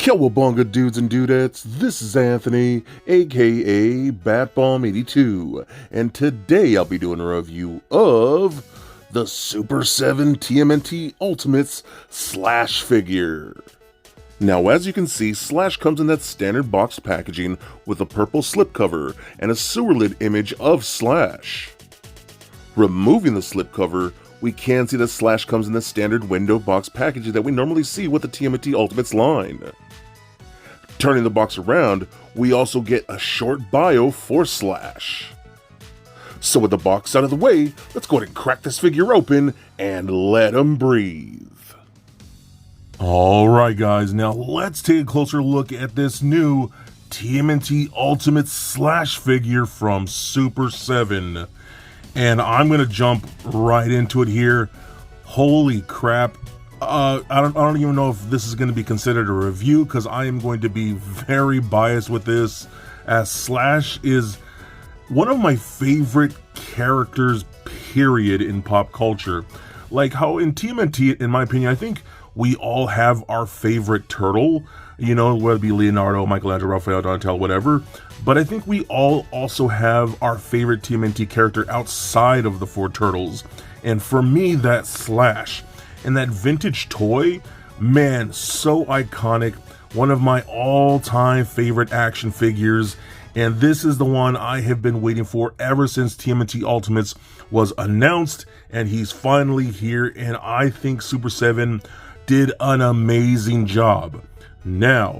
Cowabunga dudes and dudettes, this is Anthony, aka Batbomb82, and today I'll be doing a review of the Super7 TMNT Ultimates Slash figure. Now as you can see, Slash comes in that standard boxed packaging with a purple slipcover and a sewer lid image of Slash. Removing the slipcover, we can see that Slash comes in the standard window box packaging that we normally see with the TMNT Ultimates line. Turning the box around, we also get a short bio for Slash. So with the box out of the way, let's go ahead and crack this figure open and let him breathe. Alright guys, now let's take a closer look at this new TMNT Ultimate Slash figure from Super7. And I'm going to jump right into it here. Holy crap. I don't even know if this is going to be considered a review because I am going to be very biased with this, as Slash is one of my favorite characters, period, in pop culture. Like how in TMNT, in my opinion, I think we all have our favorite turtle, you know, whether it be Leonardo, Michelangelo, Raphael, Donatello, whatever. But I think we all also have our favorite TMNT character outside of the four turtles. And for me, that's Slash. And that vintage toy, man, so iconic. One of my all-time favorite action figures. And this is the one I have been waiting for ever since TMNT Ultimates was announced. And he's finally here. And I think Super7 did an amazing job. Now,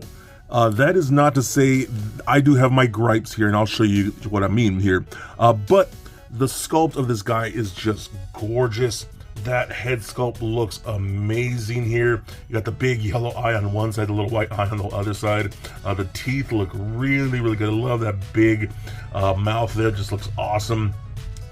that is not to say I do have my gripes here, and I'll show you what I mean here. But the sculpt of this guy is just gorgeous. That head sculpt looks amazing here. You got the big yellow eye on one side, the little white eye on the other side. The teeth look really, really good. I love that big mouth there. Just looks awesome.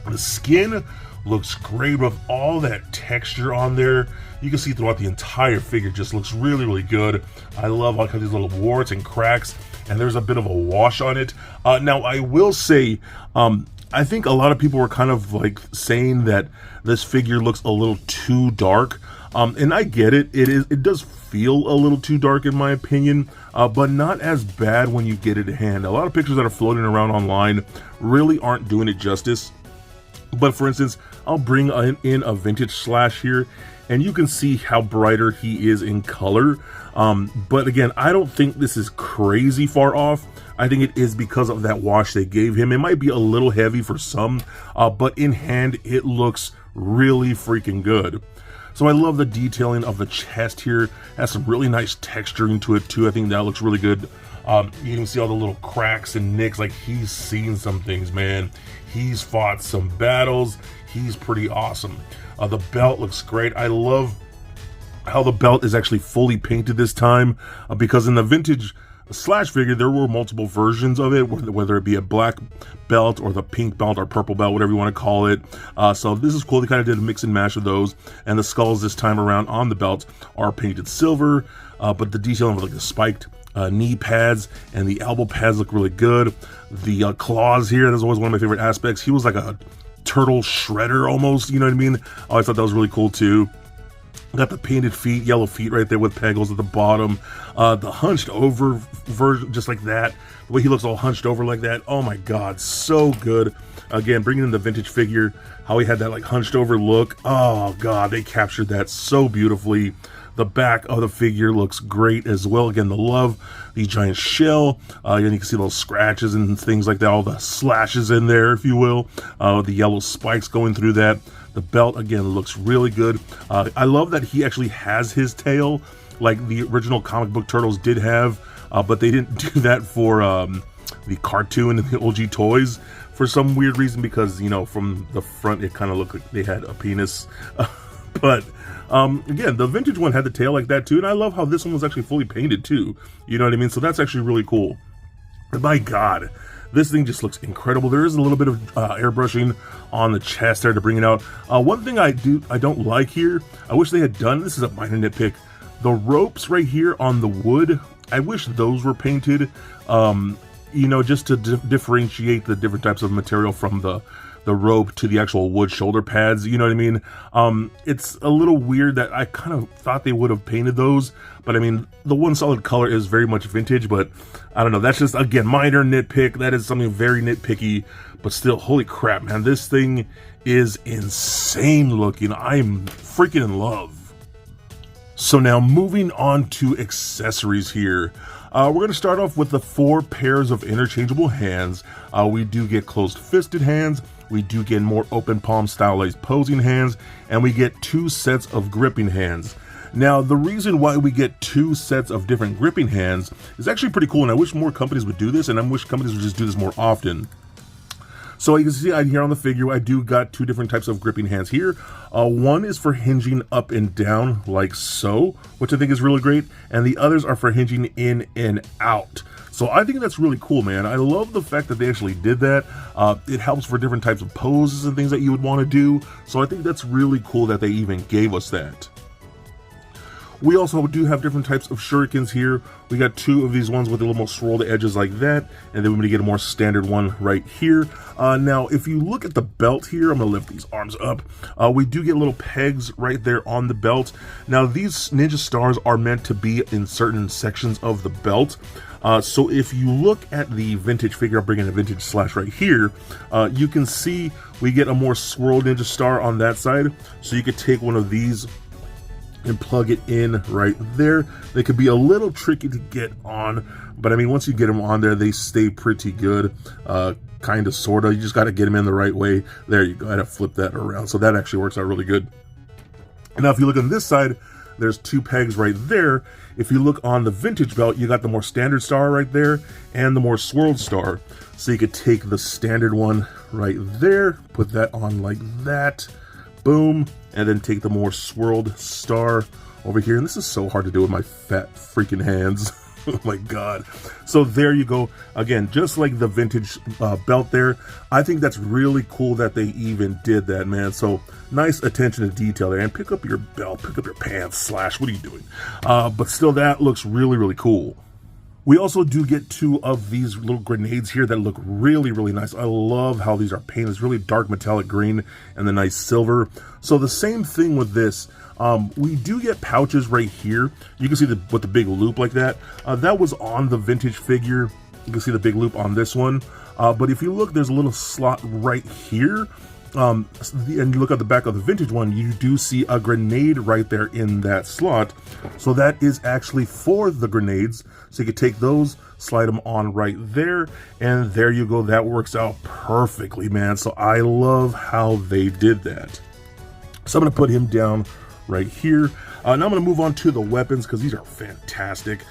The skin looks great with all that texture on there. You can see throughout the entire figure, just looks really, really good. I love all kinds of these little warts and cracks, and there's a bit of a wash on it. Now, I will say, I think a lot of people were kind of like saying that this figure looks a little too dark, and I get it. It does feel a little too dark in my opinion, but not as bad when you get it in hand. A lot of pictures that are floating around online really aren't doing it justice. But for instance, I'll bring in a vintage Slash here, and you can see how brighter he is in color. But again, I don't think this is crazy far off. I think it is because of that wash they gave him. It might be a little heavy for some, but in hand, it looks really freaking good. So I love the detailing of the chest here. It has some really nice texturing to it too. I think that looks really good. You can see all the little cracks and nicks, like he's seen some things, man. He's fought some battles. He's pretty awesome. The belt looks great. I love how the belt is actually fully painted this time, because in the vintage Slash figure, there were multiple versions of it, whether it be a black belt or the pink belt or purple belt, whatever you want to call it. So this is cool. They kind of did a mix and mash of those, and the skulls this time around on the belt are painted silver, but the detailing of like the spiked knee pads and the elbow pads look really good. The claws here, that's always one of my favorite aspects. He was like a turtle shredder almost, you know what I mean? I always thought that was really cool too. Got the painted feet, yellow feet right there with pegals at the bottom. The hunched over version, just like that. The way he looks all hunched over like that. Oh my God, so good. Again, bringing in the vintage figure, how he had that like hunched over look. Oh God, they captured that so beautifully. The back of the figure looks great as well. Again, the giant shell. And you can see little scratches and things like that. All the slashes in there, if you will. The yellow spikes going through that. The belt, again, looks really good. I love that he actually has his tail, like the original comic book Turtles did have, but they didn't do that for the cartoon and the OG toys for some weird reason, because, you know, from the front, it kind of looked like they had a penis. But again, the vintage one had the tail like that too, and I love how this one was actually fully painted too. You know what I mean? So that's actually really cool. And my God, this thing just looks incredible. There is a little bit of airbrushing on the chest there to bring it out. One thing I don't like here, I wish they had done, this is a minor nitpick, the ropes right here on the wood, I wish those were painted, you know, just to differentiate the different types of material from the the rope to the actual wood shoulder pads, you know what I mean? It's a little weird that I kind of thought they would have painted those, but I mean, the one solid color is very much vintage, but I don't know, that's just, again, minor nitpick. That is something very nitpicky, but still, holy crap, man, this thing is insane looking. I'm freaking in love. So now moving on to accessories here. We're going to start off with the 4 pairs of interchangeable hands. We do get closed-fisted hands, we do get more open palm stylized posing hands, and we get 2 sets of gripping hands. Now, the reason why we get 2 sets of different gripping hands is actually pretty cool, and I wish more companies would do this, and I wish companies would just do this more often. So you can see here on the figure, I do got 2 different types of gripping hands here. One is for hinging up and down like so, which I think is really great, and the others are for hinging in and out. So I think that's really cool, man. I love the fact that they actually did that. It helps for different types of poses and things that you would want to do. So I think that's really cool that they even gave us that. We also do have different types of shurikens here. We got 2 of these ones with a little more swirled edges like that, and then we're going to get a more standard one right here. Now, if you look at the belt here, I'm going to lift these arms up. We do get little pegs right there on the belt. Now, these ninja stars are meant to be in certain sections of the belt. So if you look at the vintage figure, I'm bringing a vintage slash right here, you can see we get a more swirled ninja star on that side. So you could take one of these and plug it in right there. They could be a little tricky to get on, but I mean, once you get them on there, they stay pretty good, kind of, sort of. You just got to get them in the right way. There you go. I had to flip that around, so that actually works out really good. And now if you look on this side, there's 2 pegs right there. If you look on the vintage belt, you got the more standard star right there and the more swirled star. So you could take the standard one right there, put that on like that, boom, and then take the more swirled star over here. And this is so hard to do with my fat freaking hands. Oh my god. So there you go. Again, just like the vintage belt there, I think that's really cool that they even did that, man. So nice attention to detail there. And pick up your belt, pick up your pants, slash, what are you doing? But still, that looks really, really cool. We also do get 2 of these little grenades here that look really, really nice. I love how these are painted. It's really dark metallic green and the nice silver. So the same thing with this. We do get pouches right here. You can see with the big loop like that. That was on the vintage figure. You can see the big loop on this one. But if you look, there's a little slot right here. And you look at the back of the vintage one, you do see a grenade right there in that slot. So that is actually for the grenades. So you can take those, slide them on right there, and there you go. That works out perfectly, man. So I love how they did that. So I'm going to put him down right here. Now I'm going to move on to the weapons because these are fantastic.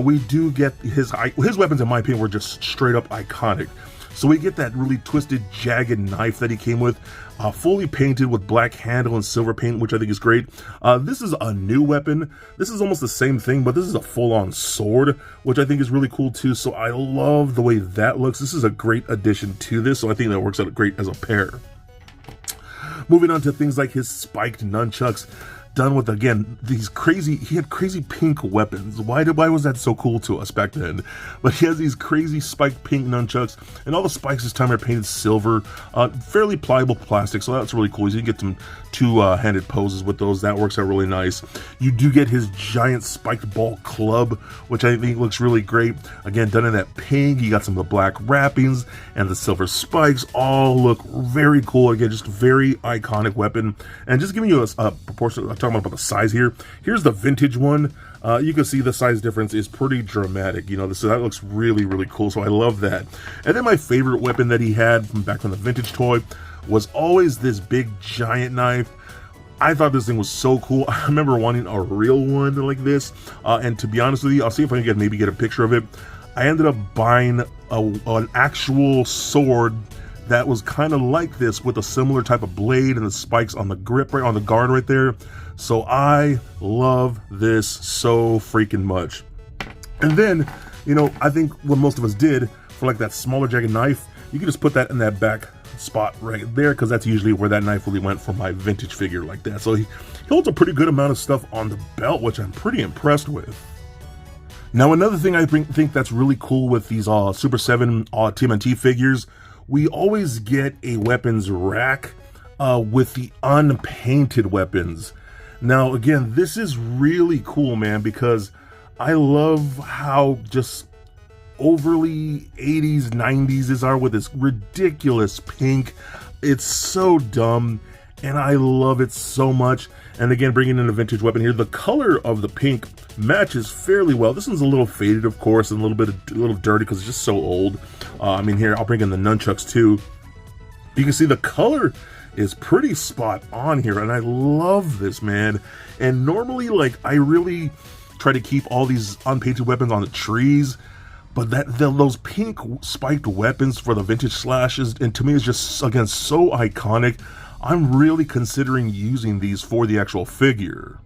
We do get his weapons, in my opinion, were just straight up iconic. So we get that really twisted, jagged knife that he came with, fully painted with black handle and silver paint, which I think is great. This is a new weapon. This is almost the same thing, but this is a full-on sword, which I think is really cool too. So I love the way that looks. This is a great addition to this, so I think that works out great as a pair. Moving on to things like his spiked nunchucks, done with, again, these crazy, he had crazy pink weapons. Why was that so cool to us back then? But he has these crazy spiked pink nunchucks, and all the spikes this time are painted silver, fairly pliable plastic, so that's really cool. You can get some 2-handed poses with those. That works out really nice. You do get his giant spiked ball club, which I think looks really great. Again, done in that pink. You got some of the black wrappings and the silver spikes. All look very cool. Again, just a very iconic weapon. And just giving you a proportion, I'm talking about the size here. Here's the vintage one. You can see the size difference is pretty dramatic. You know, so that looks really, really cool. So I love that. And then my favorite weapon that he had from back from the vintage toy was always this big giant knife. I thought this thing was so cool. I remember wanting a real one like this. And to be honest with you, I'll see if I can maybe get a picture of it. I ended up buying an actual sword that was kind of like this with a similar type of blade and the spikes on the grip, right on the guard right there. So I love this so freaking much. And then, you know, I think what most of us did for like that smaller jagged knife, you can just put that in that back spot right there, because that's usually where that knife really went for my vintage figure like that. So he holds a pretty good amount of stuff on the belt, which I'm pretty impressed with. Now, another thing I think that's really cool with these Super 7 TMNT figures, we always get a weapons rack with the unpainted weapons. Now, again, this is really cool, man, because I love how just overly 80s, 90s is are with this ridiculous pink. It's so dumb, and I love it so much. And again, bringing in a vintage weapon here, the color of the pink matches fairly well. This one's a little faded, of course, and a little dirty because it's just so old. I mean, here, I'll bring in the nunchucks too. You can see the color is pretty spot on here, and I love this, man. And normally, like, I really try to keep all these unpainted weapons on the trees, but those pink spiked weapons for the vintage slashes, and to me, is just, again, so iconic. I'm really considering using these for the actual figure.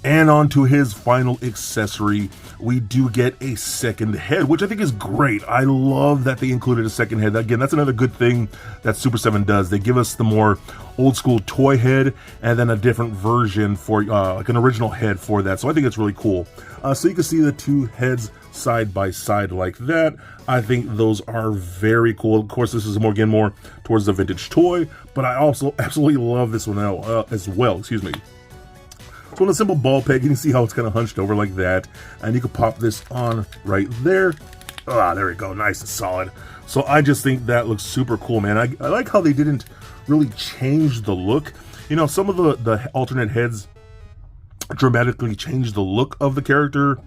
And on to his final accessory, we do get a second head, which I think is great. I love that they included a second head. Again, that's another good thing that Super7 does. They give us the more old school toy head and then a different version for like an original head for that. So I think it's really cool. So you can see the two heads side by side like that. I think those are very cool. Of course, this is more towards the vintage toy, but I also absolutely love this one as well. Excuse me. So on a simple ball peg, you can see how it's kind of hunched over like that, and you can pop this on right there. There we go, nice and solid. So I just think that looks super cool, man. I like how they didn't really change the look. You know, some of the alternate heads dramatically change the look of the character.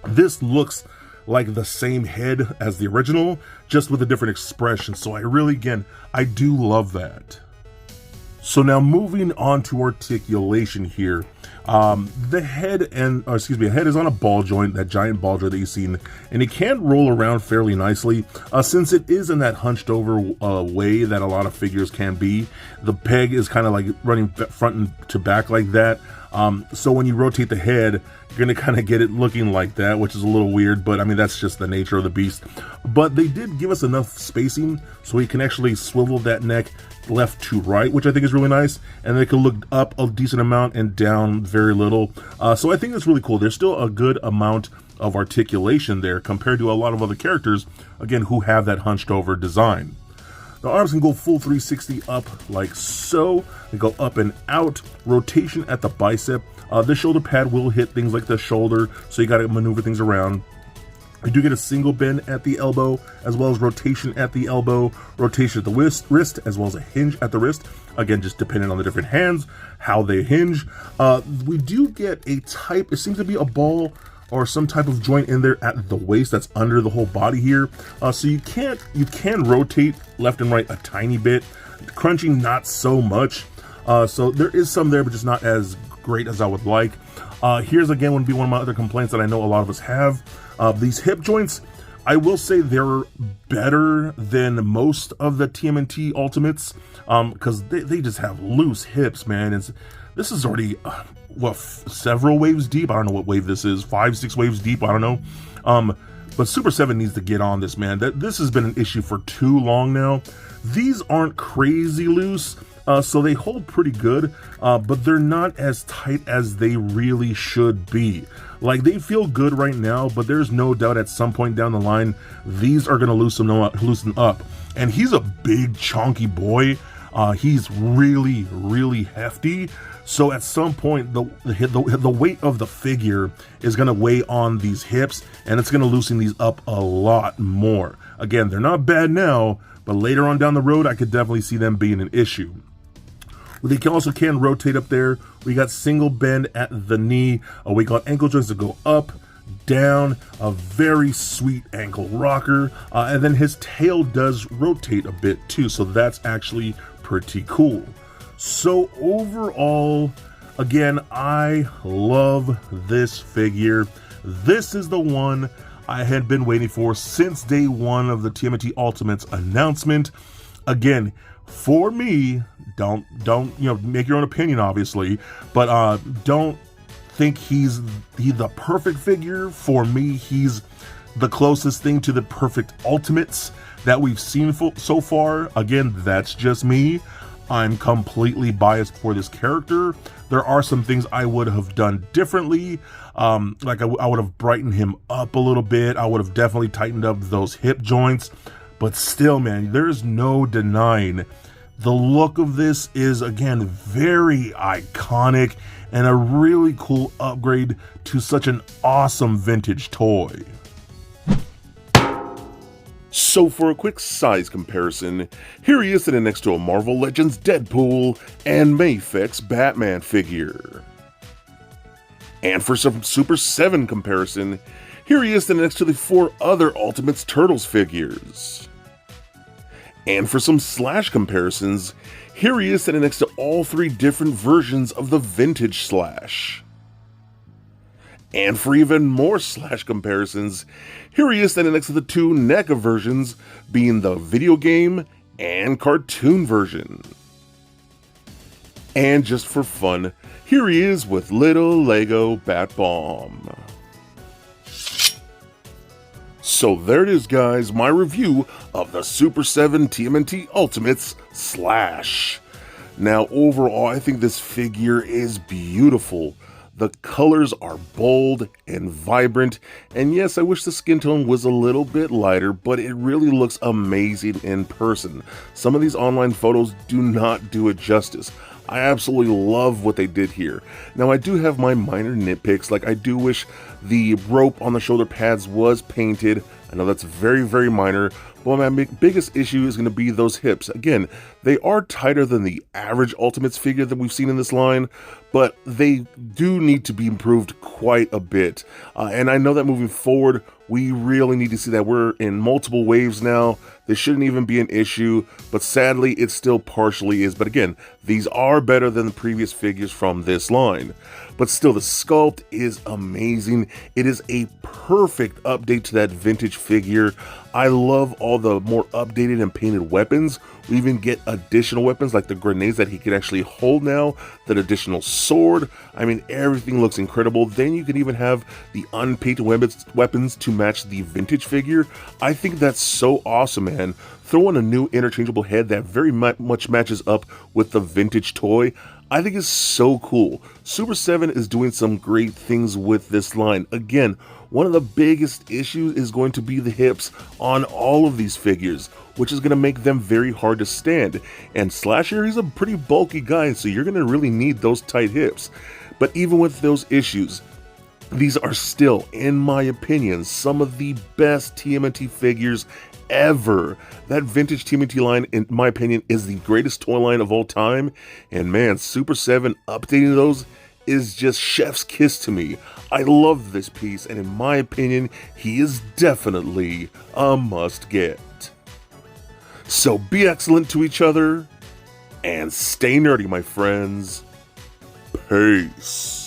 This looks like the same head as the original, just with a different expression. So I really, again, I do love that. So now moving on to articulation here. The head head is on a ball joint, that giant ball joint that you've seen, and it can roll around fairly nicely. Since it is in that hunched over way that a lot of figures can be, the peg is kind of like running front and to back like that. So when you rotate the head, you're going to kind of get it looking like that, which is a little weird, but I mean, that's just the nature of the beast. But they did give us enough spacing so we can actually swivel that neck left to right, which I think is really nice, and they can look up a decent amount and down very little. So I think that's really cool. There's still a good amount of articulation there compared to a lot of other characters, again, who have that hunched over design. The arms can go full 360 up like so. They go up and out. Rotation at the bicep. The shoulder pad will hit things like the shoulder, so you got to maneuver things around. You do get a single bend at the elbow, as well as rotation at the elbow, rotation at the wrist, as well as a hinge at the wrist. Again, just depending on the different hands, how they hinge. We do get a type, it seems to be a ball or some type of joint in there at the waist that's under the whole body here. So you can rotate left and right a tiny bit. Crunching, not so much. So there is some there, but just not as great as I would like. Here's again would be one of my other complaints that I know a lot of us have. These hip joints, I will say they're better than most of the TMNT Ultimates, because they just have loose hips, man. This is already, several waves deep? I don't know what wave this is, 5, 6 waves deep, I don't know. But Super7 needs to get on this, man. This has been an issue for too long now. These aren't crazy loose, so they hold pretty good, but they're not as tight as they really should be. Like, they feel good right now, but there's no doubt at some point down the line, these are going to loosen up. And he's a big, chunky boy. He's really, really hefty. So at some point, the weight of the figure is going to weigh on these hips, and it's going to loosen these up a lot more. Again, they're not bad now, but later on down the road, I could definitely see them being an issue. They also can rotate up there. We got single bend at the knee. We got ankle joints that go up, down, a very sweet ankle rocker. And then his tail does rotate a bit too, so that's actually pretty cool. So overall, again, I love this figure. This is the one I had been waiting for since day one of the TMNT Ultimates announcement. Again, for me, don't make your own opinion, obviously, but don't think he's the perfect figure. For me, he's the closest thing to the perfect Ultimates that we've seen so far. Again, that's just me. I'm completely biased for this character. There are some things I would have done differently. Like I would have brightened him up a little bit. I would have definitely tightened up those hip joints. But still, man, there's no denying the look of this is, again, very iconic and a really cool upgrade to such an awesome vintage toy. So for a quick size comparison, here he is sitting next to a Marvel Legends Deadpool and Mayfix Batman figure. And for some Super 7 comparison, here he is sitting next to the 4 other Ultimates Turtles figures. And for some Slash comparisons, here he is sitting next to all 3 different versions of the vintage Slash. And for even more Slash comparisons, here he is standing next to the 2 NECA versions, being the video game and cartoon version. And just for fun, here he is with little Lego Bat Bomb. So there it is, guys, my review of the Super 7 TMNT Ultimates Slash. Now overall, I think this figure is beautiful. The colors are bold and vibrant, and yes, I wish the skin tone was a little bit lighter, but it really looks amazing in person. Some of these online photos do not do it justice. I absolutely love what they did here. Now, I do have my minor nitpicks, like I do wish the rope on the shoulder pads was painted. I know that's very, very minor, but my biggest issue is going to be those hips. Again, they are tighter than the average Ultimates figure that we've seen in this line, but they do need to be improved quite a bit. And I know that moving forward, we really need to see that. We're in multiple waves now. This shouldn't even be an issue, but sadly, it still partially is. But again, these are better than the previous figures from this line. But still, the sculpt is amazing. It is a perfect update to that vintage figure. I love all the more updated and painted weapons. We even get additional weapons like the grenades that he can actually hold now, that additional sword. I mean, everything looks incredible. Then you can even have the unpainted weapons to match the vintage figure. I think that's so awesome, man. Throw in a new interchangeable head that very much matches up with the vintage toy. I think it's so cool. Super 7 is doing some great things with this line. Again, one of the biggest issues is going to be the hips on all of these figures, which is going to make them very hard to stand. And Slash here, he's a pretty bulky guy, so you're going to really need those tight hips. But even with those issues, these are still, in my opinion, some of the best TMNT figures ever. That vintage TMNT line, in my opinion, is the greatest toy line of all time. And man, Super 7 updating those is just chef's kiss to me. I love this piece, and in my opinion, he is definitely a must get. So be excellent to each other, and stay nerdy, my friends. Peace.